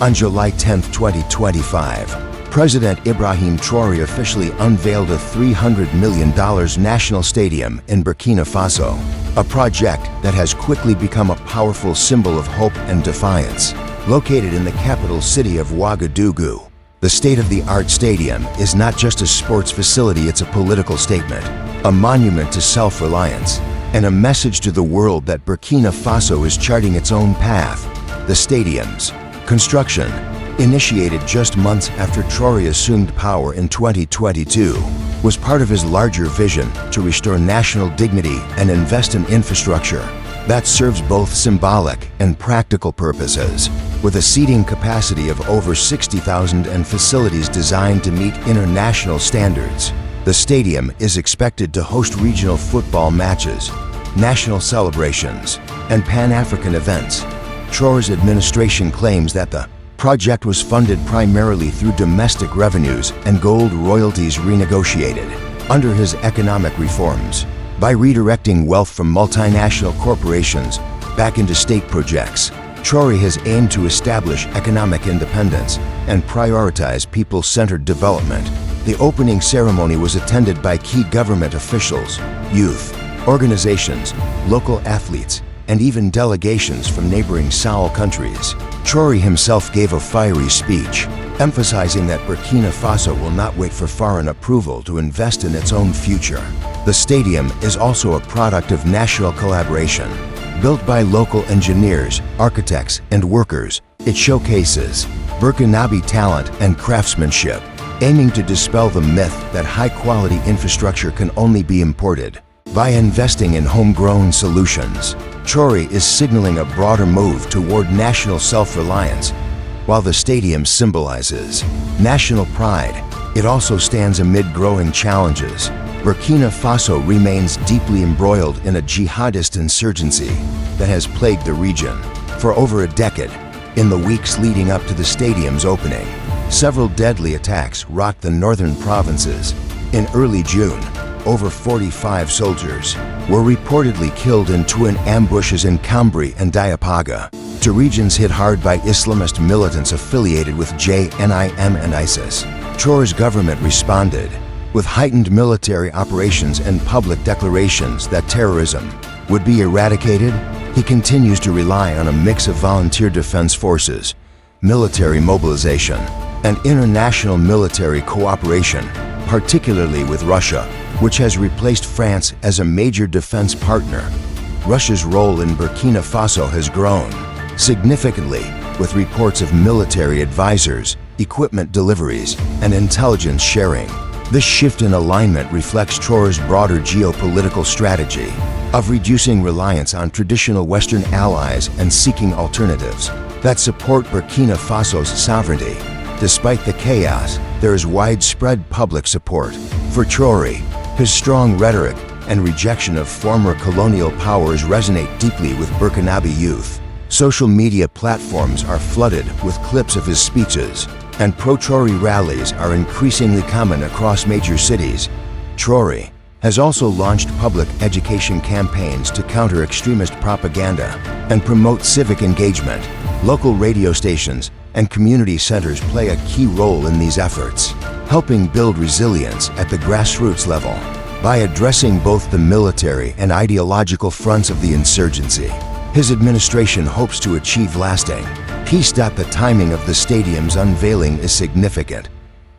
On July 10, 2025, President Ibrahim Traoré officially unveiled a $300 million national stadium in Burkina Faso, a project that has quickly become a powerful symbol of hope and defiance. Located in the capital city of Ouagadougou, the state-of-the-art stadium is not just a sports facility, it's a political statement, a monument to self-reliance, and a message to the world that Burkina Faso is charting its own path. The stadium's construction, initiated just months after Traoré assumed power in 2022, was part of his larger vision to restore national dignity and invest in infrastructure that serves both symbolic and practical purposes. With a seating capacity of over 60,000 and facilities designed to meet international standards, the stadium is expected to host regional football matches, national celebrations, and Pan-African events. Traoré's administration claims that the project was funded primarily through domestic revenues and gold royalties renegotiated under his economic reforms. By redirecting wealth from multinational corporations back into state projects, Traoré has aimed to establish economic independence and prioritize people-centered development. The opening ceremony was attended by key government officials, youth organizations, local athletes, and even delegations from neighboring Sahel countries. Traoré himself gave a fiery speech, emphasizing that Burkina Faso will not wait for foreign approval to invest in its own future. The stadium is also a product of national collaboration. Built by local engineers, architects, and workers, it showcases Burkinabe talent and craftsmanship, aiming to dispel the myth that high-quality infrastructure can only be imported. By investing in homegrown solutions, Traoré is signaling a broader move toward national self-reliance. While the stadium symbolizes national pride, it also stands amid growing challenges. Burkina Faso remains deeply embroiled in a jihadist insurgency that has plagued the region for over a decade. In the weeks leading up to the stadium's opening, several deadly attacks rocked the northern provinces. In early June, over 45 soldiers were reportedly killed in twin ambushes in Cambrai and Diapaga, two regions hit hard by Islamist militants affiliated with JNIM and ISIS. Traoré's government responded with heightened military operations and public declarations that terrorism would be eradicated. He continues to rely on a mix of volunteer defense forces, military mobilization, and international military cooperation, particularly with Russia, which has replaced France as a major defense partner. Russia's role in Burkina Faso has grown significantly, with reports of military advisors, equipment deliveries, and intelligence sharing. This shift in alignment reflects Traoré's broader geopolitical strategy of reducing reliance on traditional Western allies and seeking alternatives that support Burkina Faso's sovereignty. Despite the chaos, there is widespread public support for Traoré. His strong rhetoric and rejection of former colonial powers resonate deeply with Burkinabe youth. Social media platforms are flooded with clips of his speeches, and pro-Traoré rallies are increasingly common across major cities. Traoré has also launched public education campaigns to counter extremist propaganda and promote civic engagement. Local radio stations and community centers play a key role in these efforts, helping build resilience at the grassroots level. By addressing both the military and ideological fronts of the insurgency, his administration hopes to achieve lasting peace. The timing of the stadium's unveiling is significant.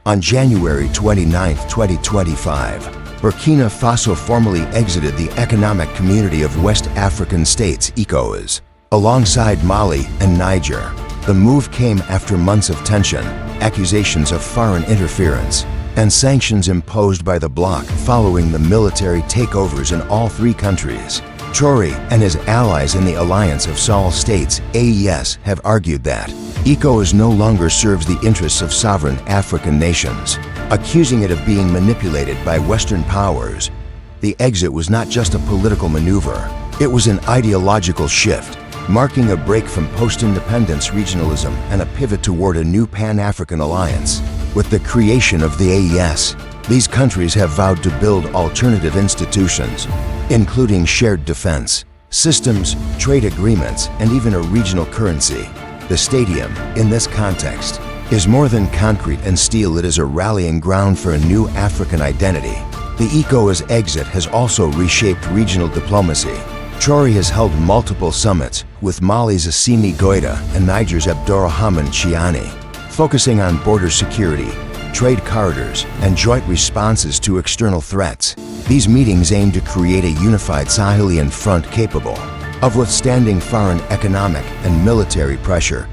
On January 29, 2025, Burkina Faso formally exited the Economic Community of West African States, ECOWAS, alongside Mali and Niger. The move came after months of tension, accusations of foreign interference, and sanctions imposed by the bloc following the military takeovers in all three countries. Traoré and his allies in the Alliance of Sahel States, AES, have argued that ECOWAS no longer serves the interests of sovereign African nations, accusing it of being manipulated by Western powers. The exit was not just a political maneuver, it was an ideological shift, marking a break from post-independence regionalism and a pivot toward a new Pan-African alliance. With the creation of the AES, these countries have vowed to build alternative institutions, including shared defense, systems, trade agreements, and even a regional currency. The stadium, in this context, is more than concrete and steel. It is a rallying ground for a new African identity. The ECOWAS exit has also reshaped regional diplomacy. Traore has held multiple summits with Mali's Assimi Goïta and Niger's Abdourahmane Chiani, focusing on border security, trade corridors, and joint responses to external threats. These meetings aim to create a unified Sahelian front capable of withstanding foreign economic and military pressure.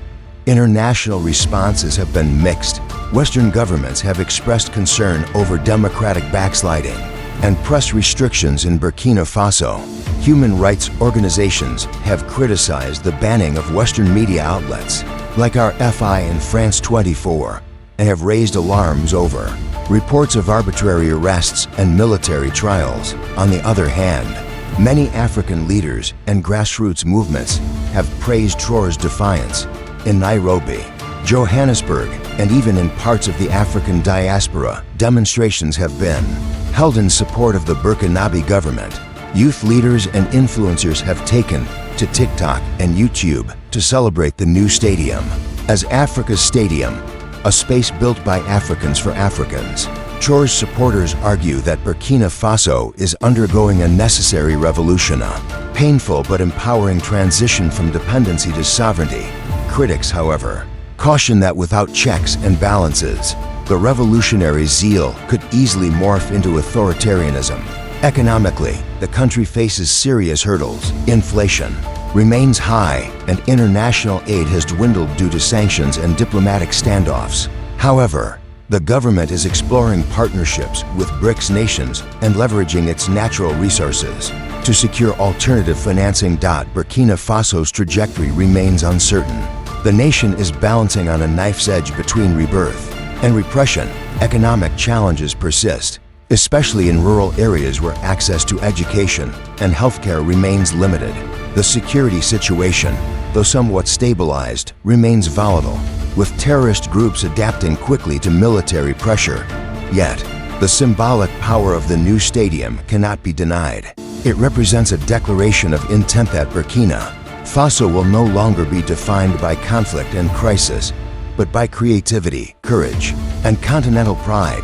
International responses have been mixed. Western governments have expressed concern over democratic backsliding and press restrictions in Burkina Faso. Human rights organizations have criticized the banning of Western media outlets like RFI and France 24 and have raised alarms over reports of arbitrary arrests and military trials. On the other hand, many African leaders and grassroots movements have praised Traore's defiance. In Nairobi, Johannesburg, and even in parts of the African diaspora, demonstrations have been held in support of the Burkinabe government. Youth leaders and influencers have taken to TikTok and YouTube to celebrate the new stadium as Africa's stadium, a space built by Africans for Africans. Traore's supporters argue that Burkina Faso is undergoing a necessary revolution, a painful but empowering transition from dependency to sovereignty. Critics, however, caution that without checks and balances, the revolutionary zeal could easily morph into authoritarianism. Economically, the country faces serious hurdles. Inflation remains high, and international aid has dwindled due to sanctions and diplomatic standoffs. However, the government is exploring partnerships with BRICS nations and leveraging its natural resources to secure alternative financing. Burkina Faso's trajectory remains uncertain. The nation is balancing on a knife's edge between rebirth and repression. Economic challenges persist, especially in rural areas where access to education and healthcare remains limited. The security situation, though somewhat stabilized, remains volatile, with terrorist groups adapting quickly to military pressure. Yet, the symbolic power of the new stadium cannot be denied. It represents a declaration of intent that Burkina Faso will no longer be defined by conflict and crisis, but by creativity, courage, and continental pride.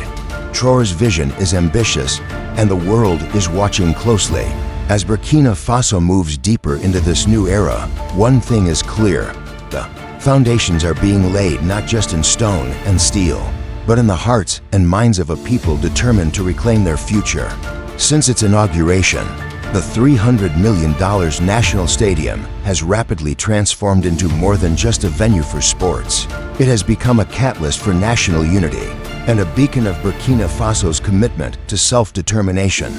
Traore's vision is ambitious, and the world is watching closely. As Burkina Faso moves deeper into this new era, one thing is clear: the foundations are being laid not just in stone and steel, but in the hearts and minds of a people determined to reclaim their future. Since its inauguration, the $300 million national stadium has rapidly transformed into more than just a venue for sports. It has become a catalyst for national unity and a beacon of Burkina Faso's commitment to self-determination.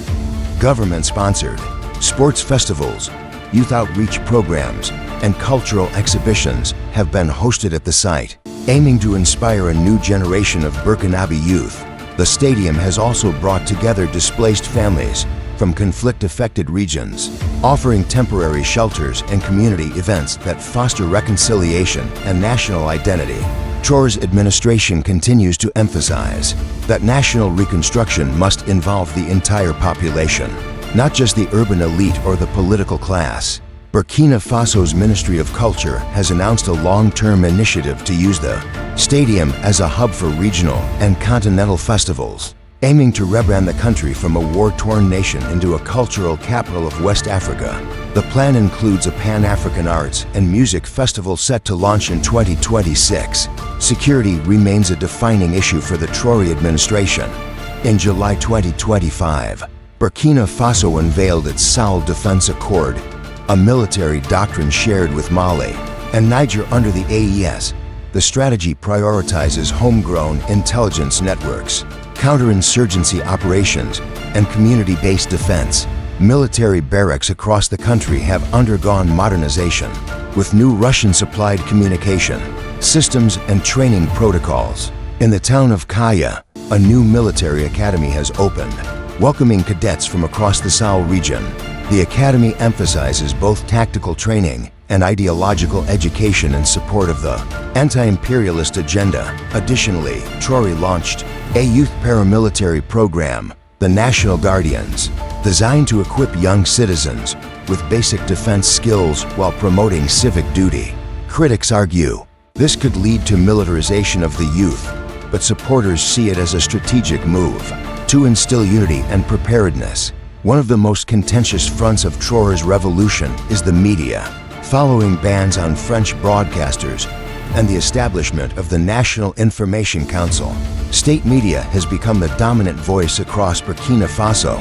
Government-sponsored sports festivals, youth outreach programs, and cultural exhibitions have been hosted at the site, aiming to inspire a new generation of Burkinabe youth. The stadium has also brought together displaced families from conflict-affected regions, offering temporary shelters and community events that foster reconciliation and national identity. Traore's administration continues to emphasize that national reconstruction must involve the entire population, not just the urban elite or the political class. Burkina Faso's Ministry of Culture has announced a long-term initiative to use the stadium as a hub for regional and continental festivals, aiming to rebrand the country from a war-torn nation into a cultural capital of West Africa. The plan includes a Pan-African arts and music festival set to launch in 2026. Security remains a defining issue for the Traore administration. In July 2025, Burkina Faso unveiled its Sahel Defense Accord, a military doctrine shared with Mali and Niger under the AES. The strategy prioritizes homegrown intelligence networks, counterinsurgency operations, and community-based defense. Military barracks across the country have undergone modernization, with new Russian-supplied communication systems and training protocols. In the town of Kaya, a new military academy has opened, welcoming cadets from across the Sahel region. The academy emphasizes both tactical training and ideological education in support of the anti-imperialist agenda. Additionally, Traore launched a youth paramilitary program, the National Guardians, designed to equip young citizens with basic defense skills while promoting civic duty. Critics argue this could lead to militarization of the youth, but supporters see it as a strategic move to instill unity and preparedness. One of the most contentious fronts of Traore's revolution is the media. Following bans on French broadcasters and the establishment of the National Information Council, state media has become the dominant voice across Burkina Faso.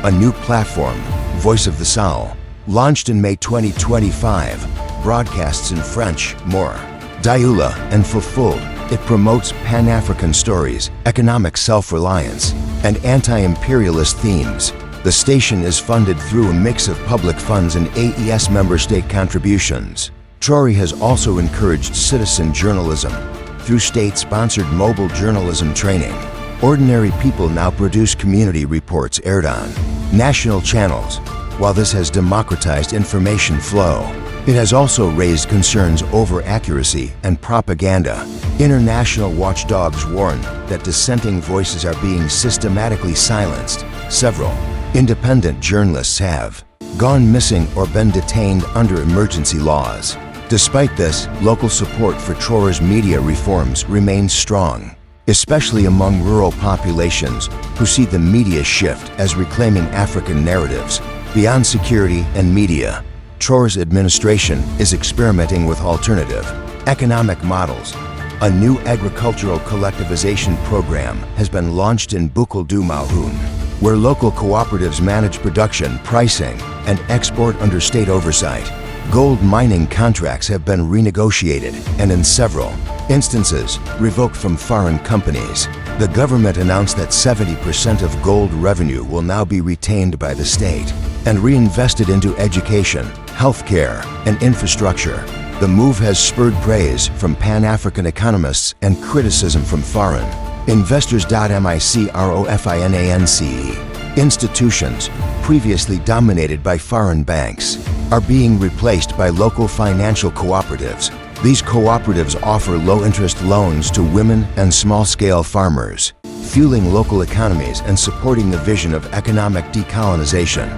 A new platform, Voice of the Sahel, launched in May 2025, broadcasts in French, more Dioula and Fulfilled. It promotes Pan-African stories, economic self-reliance, and anti-imperialist themes. The station is funded through a mix of public funds and AES member state contributions. Traore has also encouraged citizen journalism through state-sponsored mobile journalism training. Ordinary people now produce community reports aired on national channels. While this has democratized information flow, it has also raised concerns over accuracy and propaganda. International watchdogs warn that dissenting voices are being systematically silenced. Several independent journalists have gone missing or been detained under emergency laws. Despite this, local support for Traore's media reforms remains strong, especially among rural populations who see the media shift as reclaiming African narratives. Beyond security and media, Traore's administration is experimenting with alternative economic models. A new agricultural collectivization program has been launched in Ouagadougou, where local cooperatives manage production, pricing, and export under state oversight. Gold mining contracts have been renegotiated and, in several instances, revoked from foreign companies. The government announced that 70% of gold revenue will now be retained by the state and reinvested into education, healthcare, and infrastructure. The move has spurred praise from Pan-African economists and criticism from foreign investors. MICROFINANCE institutions, previously dominated by foreign banks, are being replaced by local financial cooperatives. These cooperatives offer low-interest loans to women and small-scale farmers, fueling local economies and supporting the vision of economic decolonization.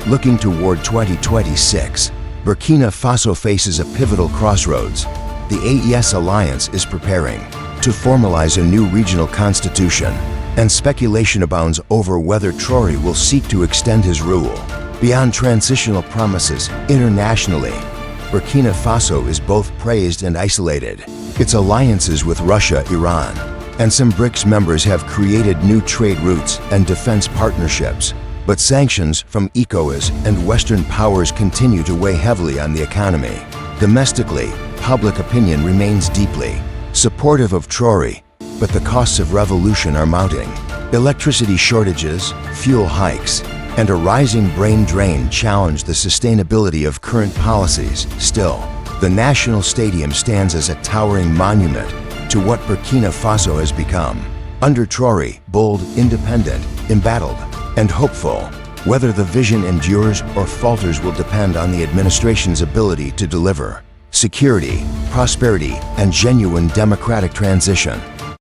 Looking toward 2026, Burkina Faso faces a pivotal crossroads. The AES Alliance is preparing to formalize a new regional constitution, and speculation abounds over whether Traore will seek to extend his rule. Beyond transitional promises internationally, Burkina Faso is both praised and isolated. Its alliances with Russia, Iran, and some BRICS members have created new trade routes and defense partnerships. But sanctions from ECOWAS and Western powers continue to weigh heavily on the economy. Domestically, public opinion remains deeply supportive of Traore, but the costs of revolution are mounting. Electricity shortages, fuel hikes, and a rising brain drain challenge the sustainability of current policies. Still, the National Stadium stands as a towering monument to what Burkina Faso has become. Under Traore, bold, independent, embattled, and hopeful. Whether the vision endures or falters will depend on the administration's ability to deliver security, prosperity, and genuine democratic transition.